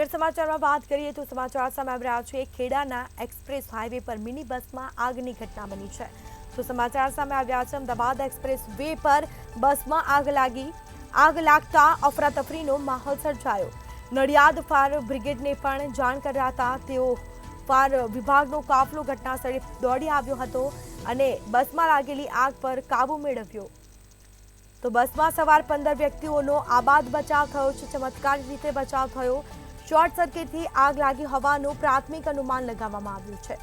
આગળ સમાચારમાં વાત કરીએ તો સમાચાર સામે આવી રહ્યા છે ખેડાના એક્સપ્રેસ હાઈવે પર મિની બસમાં આગની ઘટના બની છે। તો સમાચાર સામે આવ્યા છે અમદાવાદ એક્સપ્રેસ વે પર બસમાં આગ લાગતા અફરાતફરીનો માહોલ સર્જાયો। નડિયાદ ફાયર બ્રિગેડને પણ જાણ કરાતા તેઓ ફાયર વિભાગનો કાફલો ઘટના સ્થળે દોડી આવ્યો હતો અને બસમાં લાગેલી આગ પર કાબુ મેળવ્યો। તો બસમાં સવાર 15 વ્યક્તિઓનો આબાદ બચાવ થયો છે। ચમત્કારી રીતે બચાવ થયો। શોર્ટ સર્કિટથી આગ લાગી હોવાનું પ્રાથમિક અનુમાન લગાવવામાં આવ્યું છે।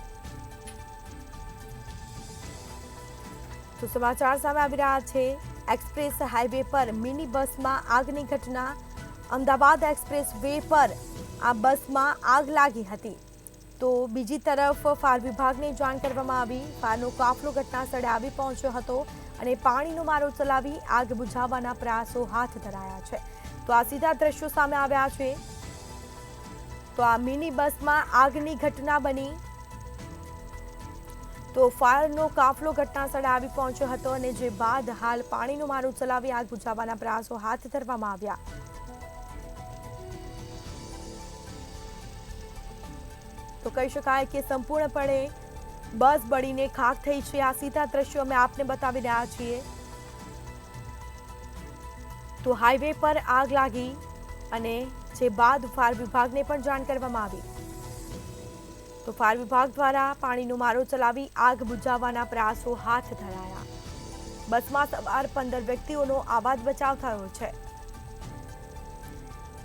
તો સમાચાર સામે આવી રહ્યા છે એક્સપ્રેસ હાઈવે પર મિની બસમાં આગની ઘટના। અમદાવાદ એક્સપ્રેસ વે પર આ બસમાં આગ લાગી હતી તો બીજી તરફ ફાયર વિભાગને જાણ કરવામાં આવી। ફાયરનો કાફલો ઘટના સ્થળે આવી પહોંચ્યો હતો અને પાણીનો મારો ચલાવી આગ બુઝાવવાના પ્રયાસો હાથ ધરાયા છે। તો આ સીધા દ્રશ્યો સામે આવ્યા છે। તો આ મિની બસમાં આગની ઘટના બની તો ફાયરનો કાફલો ઘટના સ્થળે આવી પહોંચ્યો હતો અને જે બાદ હાલ પાણીનો મારો ચલાવી આગ બુઝાવવાના પ્રયાસો હાથ ધરવામાં આવ્યા। તો કહી શકાય કે સંપૂર્ણપણે બસ બળીને ખાખ થઈ છે। આ સીધા દ્રશ્યો અમે આપને બતાવી રહ્યા છીએ। તો હાઈવે પર આગ લાગી અને જે બાદ ફાયર વિભાગને પણ જાણ કરવામાં આવી। તો ફાયર વિભાગ દ્વારા પાણીનો મારો ચલાવી આગ બુઝાવવાના પ્રયાસો હાથ ધરાયા। બસમાં સવાર 15 વ્યક્તિઓનો આબાદ બચાવ થયો છે।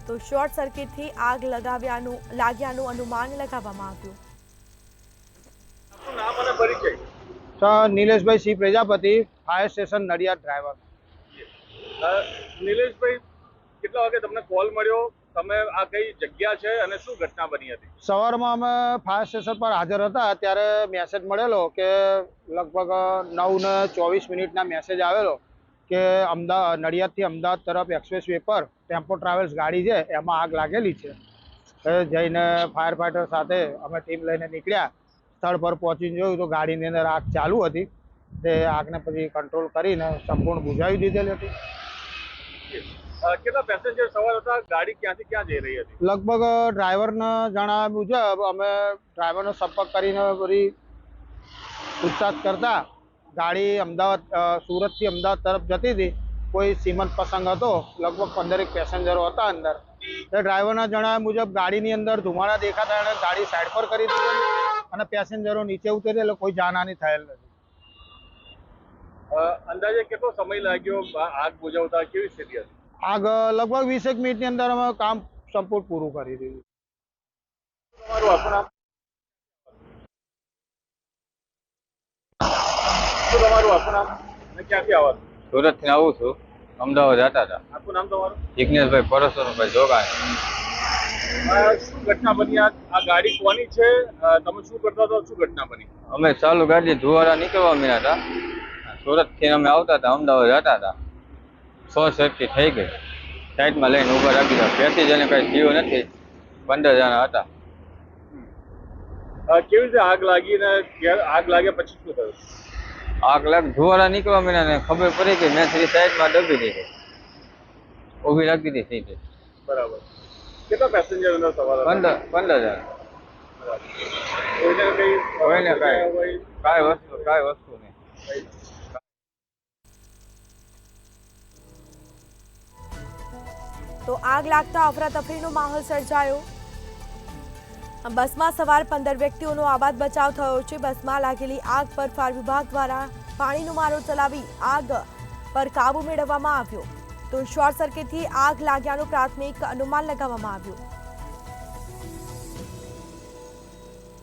તો શોર્ટ સર્કિટથી આગ લાગ્યાનું અનુમાન લગાવવામાં આવ્યું। નામ અને પરિચય? Sir Nileshbhai C Prajapati, fire station Nadiad driver. Nileshbhai, કેટલા વાગે તમને કોલ મળ્યો? તમે આ કઈ જગ્યા છે અને શું ઘટના બની હતી? સવારમાં અમે ફાયર સ્ટેશન પર હાજર હતા ત્યારે મેસેજ મળેલો કે લગભગ 9:24 મેસેજ આવેલો કે નડિયાદથી અમદાવાદ તરફ એક્સપ્રેસ વે પર ટેમ્પો ટ્રાવેલ્સ ગાડી છે એમાં આગ લાગેલી છે। જઈને ફાયર ફાઈટર સાથે અમે ટીમ લઈને નીકળ્યા। સ્થળ પર પહોંચીને જોયું તો ગાડીની અંદર આગ ચાલુ હતી। તે આગને પછી કંટ્રોલ કરીને સંપૂર્ણ બુઝાવી દીધેલી હતી। કેટલા પેસેન્જર સવાર હતા? ગાડી ક્યાંથી ક્યાં જઈ રહી હતી? લગભગ ડ્રાઈવરને જણાવ્યા મુજબ અમે ડ્રાઈવરનો સંપર્ક કરીને બધી પૂછતાછ કરતા ગાડી સુરતથી અમદાવાદ તરફ જતી હતી। કોઈ સીમંત પ્રસંગ હતો, લગભગ 15 પેસેન્જરો હતા અંદર। તે ડ્રાઈવરના જણાવ્યા મુજબ ગાડીની અંદર ધુમાડા દેખાતા એણે ગાડી સાઈડ પર કરી દીધી અને પેસેન્જરો નીચે ઉતરી એટલે કોઈ જાનહાની થયેલ નથી। અંદાજે કેટલો સમય લાગ્યો આગ બુઝાવતા? કેવી સ્થિતિ હતી? આગ લગભગ 20 મિનિટની અંદર અમે કામ સંપૂર્ણ પૂરું કરી દીધું। તમારું આખું નામ? શું તમારું આખું નામ અને ક્યાંથી આવો છો? સુરતથી આવું છું, અમદાવાદ જતા હતા। આખું નામ તમારું? જિગ્નેશભાઈ પરસોત્તમભાઈ જોગાણી। શું ઘટના બની? આ ગાડી કોની છે? તમે શું કરતા હતા? શું ઘટના બની? અમે ચાલુ ગાડી ધુવારા નીકળવા મીના હતા। સુરતથી અમે આવતા હતા, અમદાવાદ જતા હતા। શોર્ટ સર્કિટ થઈ ગઈ, સાઈડમાં લઈને ઊભા રાખી દીધા। પેસેન્જરને કંઈ થયું નથી, 15 જણા હતા। કેવી રીતે આગ લાગી ને આગ લાગ્યા પછી શું થયું? આગ લાગ ધુવારા નીકળવા મીના ને ખબર પડી કે મેં સાઈડમાં દબી દીધી, ઊભી રાખી દીધી સીધી। બરાબર। કેટલા પેસેન્જર અંદર સવાર હતા? 15 જણા। કોઈને કાંઈ વસ્તુ નહીં। તો આગ લાગતા અફરાતફરીનો માહોલ સર્જાયો। બસમાં સવાર 15 વ્યક્તિઓનો આબાદ બચાવ થયો છે। બસમાં લાગેલી આગ પર ફાયર વિભાગ દ્વારા પાણીનો મારો ચલાવી આગ પર કાબુ મેળવવામાં આવ્યો। તો શોર્ટ સર્કિટથી આગ લાગ્યાનું પ્રાથમિક અનુમાન લગાવવામાં આવ્યું।